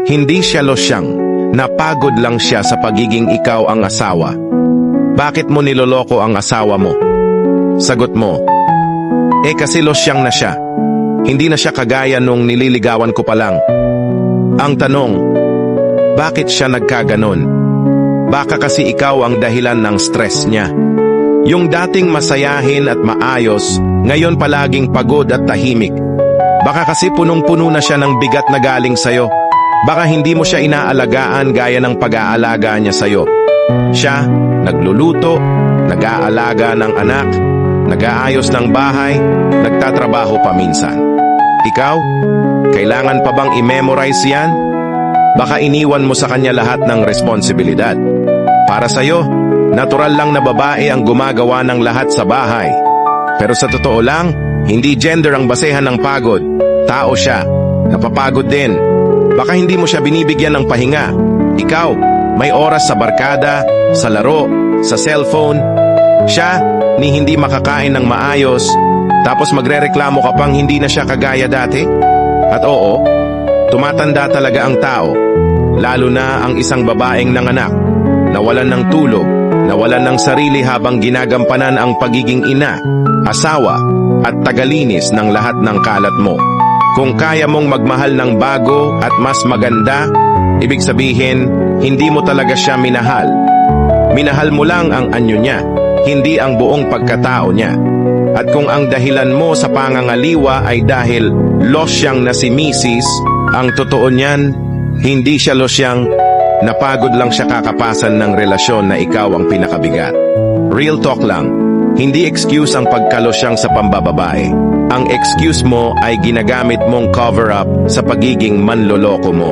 Hindi siya losyang. Napagod lang siya sa pagiging ikaw ang asawa. Bakit mo niloloko ang asawa mo? Sagot mo, kasi losyang na siya. Hindi na siya kagaya nung nililigawan ko pa lang. Ang tanong, bakit siya nagkaganon? Baka kasi ikaw ang dahilan ng stress niya. Yung dating masayahin at maayos, ngayon palaging pagod at tahimik. Baka kasi punong-puno na siya ng bigat na galing sayo. Baka hindi mo siya inaalagaan gaya ng pag-aalaga niya sayo. Siya, nagluluto, nag-aalaga ng anak, nag-aayos ng bahay, nagtatrabaho pa minsan. Ikaw, kailangan pa bang i-memorize yan? Baka iniwan mo sa kanya lahat ng responsibilidad. Para sayo, natural lang na babae ang gumagawa ng lahat sa bahay. Pero sa totoo lang, hindi gender ang basehan ng pagod. Tao siya, napapagod din. Baka hindi mo siya binibigyan ng pahinga. Ikaw, may oras sa barkada, sa laro, sa cellphone. Siya, ni hindi makakain ng maayos, tapos magrereklamo ka pang hindi na siya kagaya dati? At oo, tumatanda talaga ang tao, lalo na ang isang babaeng nanganak, nawalan ng tulog, nawalan ng sarili habang ginagampanan ang pagiging ina, asawa, at tagalinis ng lahat ng kalat mo. Kung kaya mong magmahal ng bago at mas maganda, ibig sabihin, hindi mo talaga siya minahal. Minahal mo lang ang anyo niya, hindi ang buong pagkatao niya. At kung ang dahilan mo sa pangangaliwa ay dahil losyang na si Mrs., ang totoo niyan, hindi siya losyang, napagod lang siya kakapasan ng relasyon na ikaw ang pinakabigat. Real talk lang, hindi excuse ang pagkalosyang sa pambababae. Ang excuse mo ay ginagamit mong cover-up sa pagiging manloloko mo.